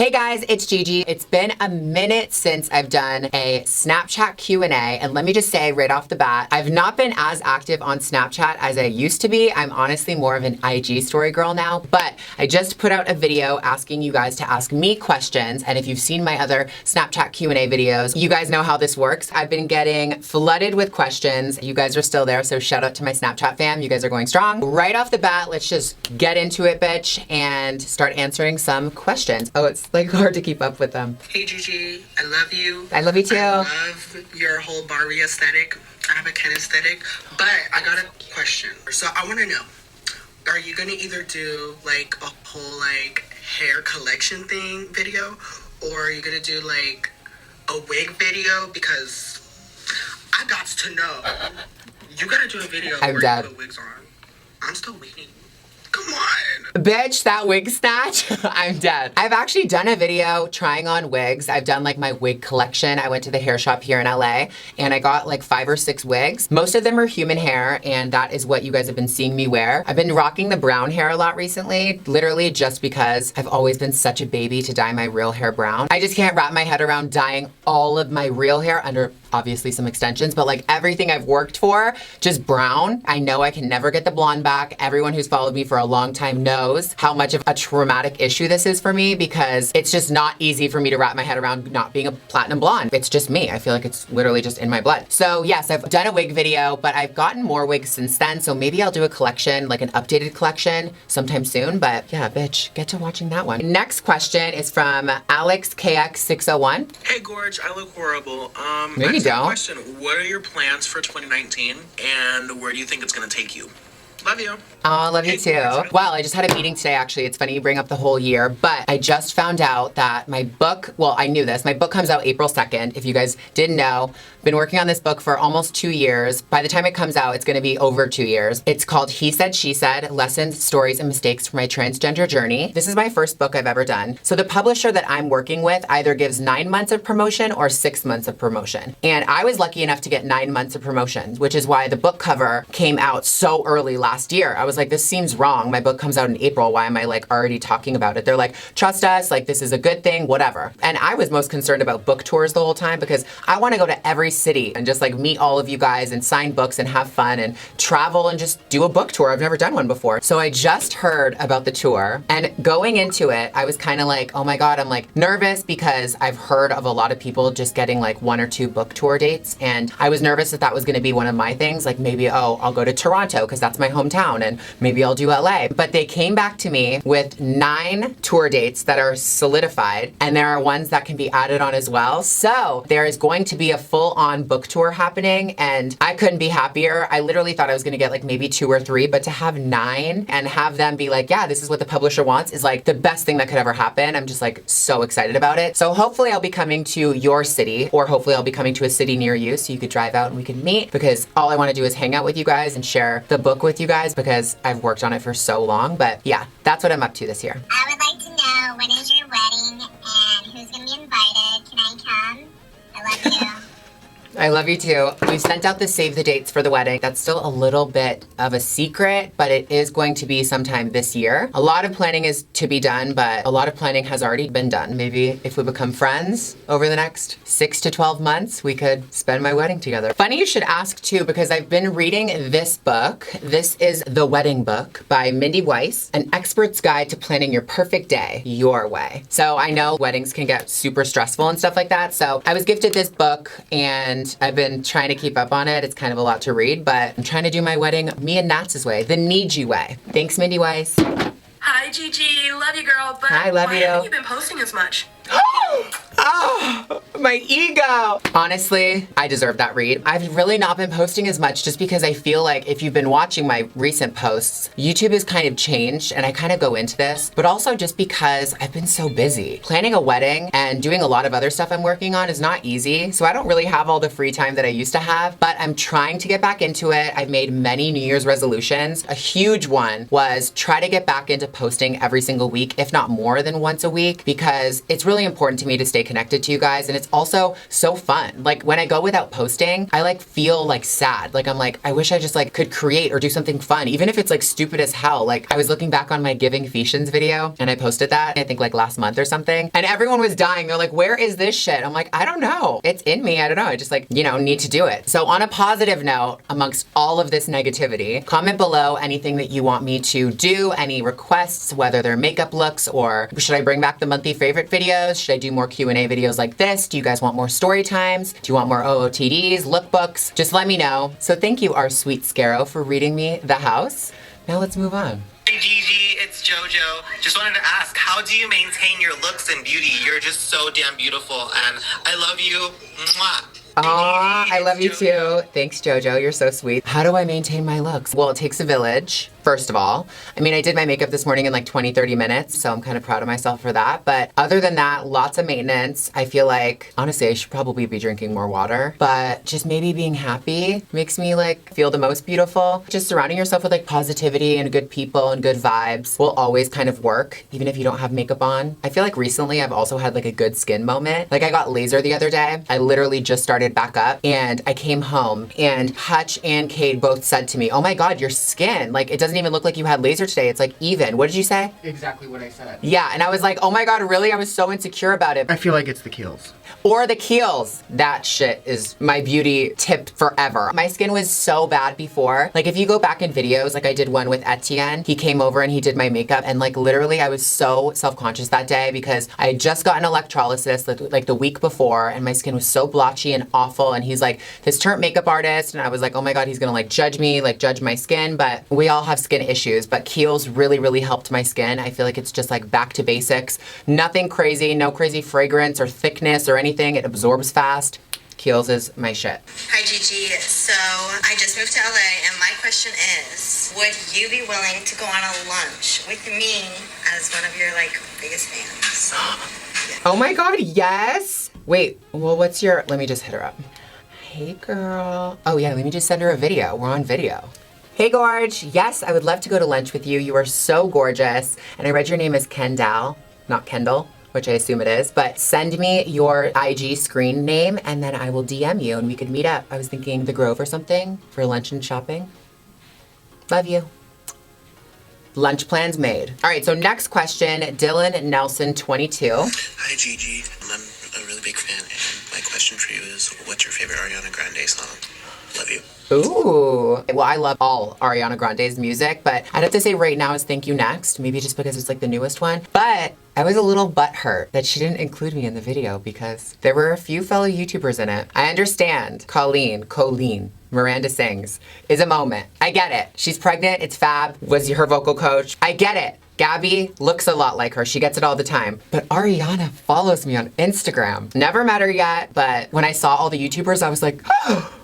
Hey guys, it's Gigi. It's been a minute since I've done a Snapchat Q&A, and let me just say right off the bat, I've not been as active on Snapchat as I used to be. I'm honestly more of an IG story girl now, but I just put out a video asking you guys to ask me questions, and if you've seen my other Snapchat Q&A videos, you guys know how this works. I've been getting flooded with questions. You guys are still there, so shout out to my Snapchat fam. You guys are going strong. Right off the bat, let's just get into it, bitch, and start answering some questions. Oh, it's like hard to keep up with them. Hey Gigi, I love you. I love you too. I love your whole Barbie aesthetic. I have a Ken aesthetic, but I got a question. So I want to know, are you gonna either do like a whole like hair collection thing video, or are you gonna do like a wig video? Because I got to know. You gotta do a video I'm where dead. you put wigs on. I'm still waiting. Come on. Bitch, that wig snatch, I'm dead. I've actually done a video trying on wigs. I've done like my wig collection. I went to the hair shop here in LA and I got like 5 or 6 wigs. Most of them are human hair, and that is what you guys have been seeing me wear. I've been rocking the brown hair a lot recently, literally just because I've always been such a baby to dye my real hair brown. I just can't wrap my head around dyeing all of my real hair under obviously some extensions, but like everything I've worked for, just brown. I know I can never get the blonde back. Everyone who's followed me for a long time knows how much of a traumatic issue this is for me, because it's just not easy for me to wrap my head around not being a platinum blonde. It's just me. I feel like it's literally just in my blood. So yes, I've done a wig video, but I've gotten more wigs since then. So maybe I'll do a collection, like an updated collection sometime soon. But yeah, bitch, get to watching that one. Next question is from Alex KX601. Hey Gorge, I look horrible. No, you don't. Question, what are your plans for 2019 and where do you think it's gonna take you? Love you. Oh, love you too. Well, I just had a meeting today, actually. It's funny you bring up the whole year, but I just found out that my book, well, I knew this. My book comes out April 2nd. If you guys didn't know, I've been working on this book for almost 2 years. By the time it comes out, it's gonna be over 2 years. It's called He Said, She Said, Lessons, Stories, and Mistakes from My Transgender Journey. This is my first book I've ever done. So the publisher that I'm working with either gives 9 months of promotion or 6 months of promotion. And I was lucky enough to get 9 months of promotion, which is why the book cover came out so early last year. I was like, this seems wrong. My book comes out in April. Why am I like already talking about it? They're like, trust us, like this is a good thing, whatever. And I was most concerned about book tours the whole time because I want to go to every city and just like meet all of you guys and sign books and have fun and travel and just do a book tour. I've never done one before. So I just heard about the tour, and going into it, I was kind of like, oh my God, I'm like nervous because I've heard of a lot of people just getting like 1 or 2 book tour dates. And I was nervous that that was going to be one of my things. Like maybe, oh, I'll go to Toronto because that's my hometown, and maybe I'll do LA. But they came back to me with 9 tour dates that are solidified, and there are ones that can be added on as well. So there is going to be a full-on book tour happening, and I couldn't be happier. I literally thought I was gonna get like maybe 2 or 3, but to have 9 and have them be like, yeah, this is what the publisher wants is like the best thing that could ever happen. I'm just like so excited about it. So hopefully I'll be coming to your city, or hopefully I'll be coming to a city near you so you could drive out and we can meet, because all I wanna do is hang out with you guys and share the book with you guys because I've worked on it for so long. But yeah, that's what I'm up to this year. I would like to know, when is your wedding and who's going to be invited? Can I come? I love you. I love you too. We've sent out the save the dates for the wedding. That's still a little bit of a secret, but it is going to be sometime this year. A lot of planning is to be done, but a lot of planning has already been done. Maybe if we become friends over the next 6 to 12 months, we could spend my wedding together. Funny you should ask too, because I've been reading this book. This is The Wedding Book by Mindy Weiss, An Expert's Guide to Planning Your Perfect Day Your Way. So I know weddings can get super stressful and stuff like that. So I was gifted this book and I've been trying to keep up on it. It's kind of a lot to read, but I'm trying to do my wedding me and Nat's way, the Niji way. Thanks, Mindy Weiss. Hi, Gigi. Love you, girl. But I love why you. haven't you been posting as much? Oh, my ego. Honestly, I deserve that read. I've really not been posting as much just because I feel like if you've been watching my recent posts, YouTube has kind of changed and I kind of go into this, but also just because I've been so busy. Planning a wedding and doing a lot of other stuff I'm working on is not easy, so I don't really have all the free time that I used to have, but I'm trying to get back into it. I've made many New Year's resolutions. A huge one was try to get back into posting every single week, if not more than once a week, because it's really important to me to stay stay connected to you guys. And it's also so fun. Like when I go without posting, I like feel like sad. Like I'm like, I wish I just like could create or do something fun, even if it's like stupid as hell. Like I was looking back on my Giving Ephesians video and I posted that, I think like last month or something. And everyone was dying. They're like, where is this shit? I'm like, I don't know. It's in me. I don't know. I just like, you know, need to do it. So on a positive note, amongst all of this negativity, comment below anything that you want me to do, any requests, whether they're makeup looks or should I bring back the monthly favorite videos? Should I do more Q&A videos like this? Do you guys want more story times? Do you want more OOTDs, lookbooks? Just let me know. So thank you, our sweet Scarrow, for reading me the house. Now let's move on. Hey Gigi, it's JoJo. Just wanted to ask, how do you maintain your looks and beauty? You're just so damn beautiful and I love you. Mwah. Aw, I love you too. Thanks, JoJo. You're so sweet. How do I maintain my looks? Well, it takes a village, first of all. I mean, I did my makeup this morning in like 20, 30 minutes, so I'm kind of proud of myself for that. But other than that, lots of maintenance. I feel like, honestly, I should probably be drinking more water, but just maybe being happy makes me like feel the most beautiful. Just surrounding yourself with like positivity and good people and good vibes will always kind of work, even if you don't have makeup on. I feel like recently I've also had like a good skin moment. Like I got laser the other day. I literally just started back up and I came home and Hutch and Cade both said to me, oh my God, your skin, like it doesn't even look like you had laser today. It's like even. What did you say? Exactly what I said. Yeah, and I was like, oh my God, really? I was so insecure about it. I feel like it's the Kiehl's. Or the Kiehl's. That shit is my beauty tip forever. My skin was so bad before. Like if you go back in videos, like I did one with Etienne, he came over and he did my makeup and like literally I was so self-conscious that day because I had just gotten electrolysis like the week before and my skin was so blotchy and awful and he's like this turnt makeup artist and I was like, oh my God, he's gonna like judge me, like judge my skin, but we all have skin issues, but Kiehl's really, really helped my skin. I feel like it's just like back to basics. Nothing crazy, no crazy fragrance or thickness or anything. It absorbs fast. Kiehl's is my shit. Hi Gigi, so I just moved to LA and my question is, would you be willing to go on a lunch with me as one of your like biggest fans? Oh my God, yes. Wait, well what's your, let me just hit her up. Hey girl. Oh yeah, let me just send her a video. We're on video. Hey Gorge, yes, I would love to go to lunch with you. You are so gorgeous. And I read your name is Kendall, not Kendall, which I assume it is, but send me your IG screen name and then I will DM you and we could meet up. I was thinking the Grove or something for lunch and shopping. Love you. Lunch plans made. All right, so next question, Dylan Nelson, 22. Hi Gigi, I'm a really big fan and my question for you is, what's your favorite Ariana Grande song? Love you. Ooh. Well, I love all Ariana Grande's music, but I'd have to say right now is Thank You Next, maybe just because it's like the newest one. But I was a little butthurt that she didn't include me in the video because there were a few fellow YouTubers in it. I understand Colleen, Miranda Sings, is a moment. I get it. She's pregnant, it's Fab, was her vocal coach. I get it. Gabby looks a lot like her. She gets it all the time. But Ariana follows me on Instagram. Never met her yet, but when I saw all the YouTubers, I was like, oh.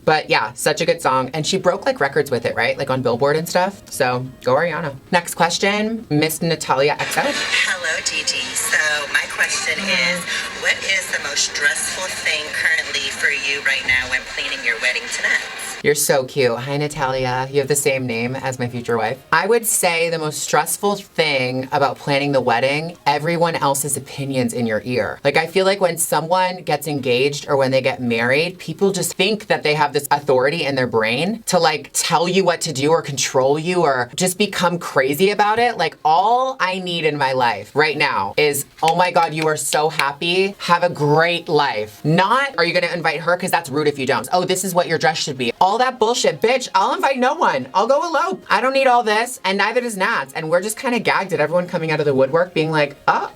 But yeah, such a good song. And she broke like records with it, right? Like on Billboard and stuff. So go Ariana. Next question, Miss Natalia XO. Hello Gigi, so my question is, what is the most stressful thing currently for you right now when planning your wedding tonight? You're so cute. Hi, Natalia. You have the same name as my future wife. I would say the most stressful thing about planning the wedding, everyone else's opinions in your ear. Like, I feel like when someone gets engaged or when they get married, people just think that they have this authority in their brain to like tell you what to do or control you or just become crazy about it. Like, all I need in my life right now is, oh my God, you are so happy. Have a great life. Not, are you gonna invite her? Because that's rude if you don't. Oh, this is what your dress should be. All that bullshit, bitch. I'll invite no one. I'll go elope. I don't need all this, and neither does Nats. And we're just kind of gagged at everyone coming out of the woodwork being like, oh.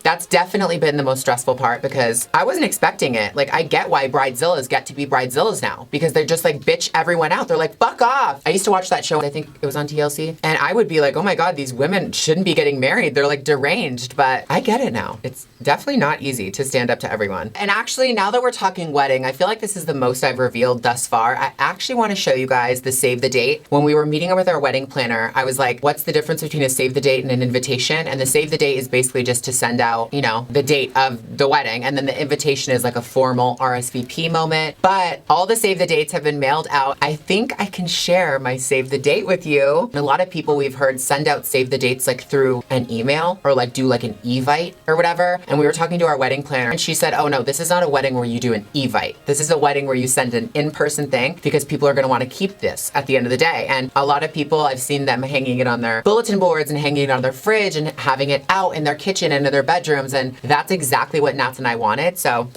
That's definitely been the most stressful part because I wasn't expecting it. Like, I get why bridezillas get to be bridezillas now because they're just like bitch everyone out. They're like, fuck off. I used to watch that show, I think it was on TLC, and I would be like, oh my God, these women shouldn't be getting married. They're like deranged, but I get it now. It's definitely not easy to stand up to everyone. And actually, now that we're talking wedding, I feel like this is the most I've revealed thus far. I actually want to show you guys the save the date. When we were meeting with our wedding planner, I was like, what's the difference between a save the date and an invitation? And the save the date is basically just just to send out, you know, the date of the wedding. And then the invitation is like a formal RSVP moment. But all the save the dates have been mailed out. I think I can share my save the date with you. A lot of people we've heard send out save the dates like through an email or like do like an evite or whatever. And we were talking to our wedding planner and she said, oh no, this is not a wedding where you do an evite. This is a wedding where you send an in-person thing because people are gonna wanna keep this at the end of the day. And a lot of people, I've seen them hanging it on their bulletin boards and hanging it on their fridge and having it out in their kitchen and in their bedrooms. And that's exactly what Nats and I wanted. So,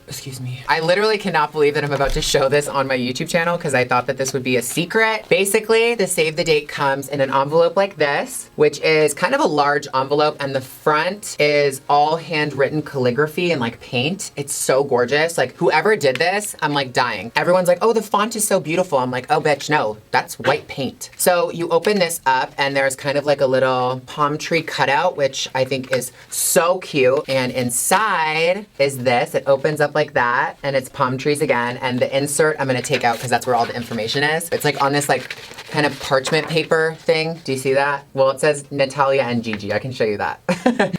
excuse me. I literally cannot believe that I'm about to show this on my YouTube channel because I thought that this would be a secret. Basically, the save the date comes in an envelope like this, which is kind of a large envelope, and the front is all handwritten calligraphy and like paint. It's so gorgeous. Like whoever did this, I'm like dying. Everyone's like, oh, the font is so beautiful. I'm like, oh bitch, no, that's white paint. So you open this up and there's kind of like a little palm tree cutout, which I think is so cute. And inside is this. It opens up like that and it's palm trees again. And the insert I'm gonna take out because that's where all the information is. It's like on this like kind of parchment paper thing. Do you see that? Well, it says Natalia and Gigi. I can show you that.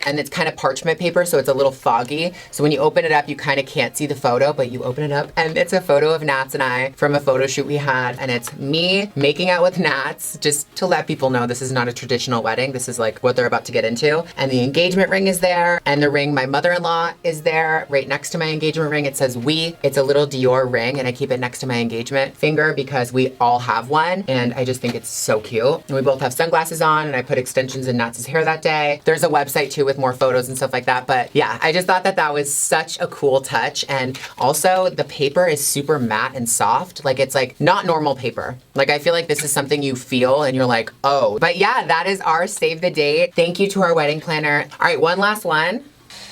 And it's kind of parchment paper, so it's a little foggy. So when you open it up, you kind of can't see the photo, but you open it up and it's a photo of Nats and I from a photo shoot we had. And it's me making out with Nats, just to let people know this is not a traditional wedding. This is like what they're about to get into. And the engagement ring is there. And the ring my mother-in-law is there right next to my engagement ring. It says we. It's a little Dior ring and I keep it next to my engagement finger because we all have one. And I just think it's so cute. And we both have sunglasses on and I put extensions in Nats' hair that day. There's a website too with more photos and stuff like that. But yeah, I just thought that that was such a cool touch. And also the paper is super matte and soft. Like it's like not normal paper. Like I feel like this is something you feel and you're like, oh. But yeah, that is our save the date. Thank you to our wedding planner. All right, one last one.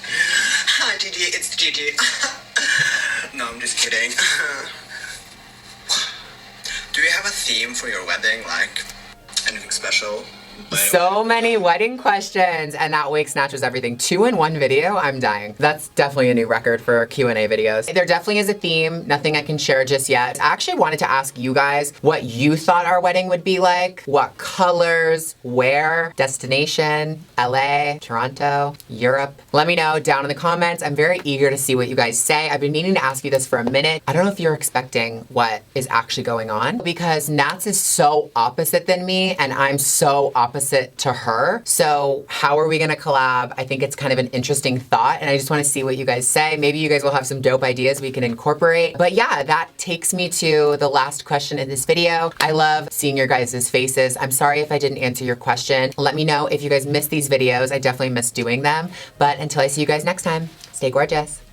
Hi, Gigi. It's Gigi. No, I'm just kidding. Do you have a theme for your wedding? Like anything special? So many wedding questions, and that wig snatch was everything. 2 in 1 video, I'm dying. That's definitely a new record for Q&A videos. There definitely is a theme, nothing I can share just yet. I actually wanted to ask you guys what you thought our wedding would be like, what colors, where, destination, LA, Toronto, Europe. Let me know down in the comments. I'm very eager to see what you guys say. I've been meaning to ask you this for a minute. I don't know if you're expecting what is actually going on because Nats is so opposite than me and I'm so opposite to her. So how are we gonna collab? I think it's kind of an interesting thought and I just wanna see what you guys say. Maybe you guys will have some dope ideas we can incorporate. But yeah, that takes me to the last question in this video. I love seeing your guys' faces. I'm sorry if I didn't answer your question. Let me know if you guys missed these videos. I definitely miss doing them. But until I see you guys next time, stay gorgeous.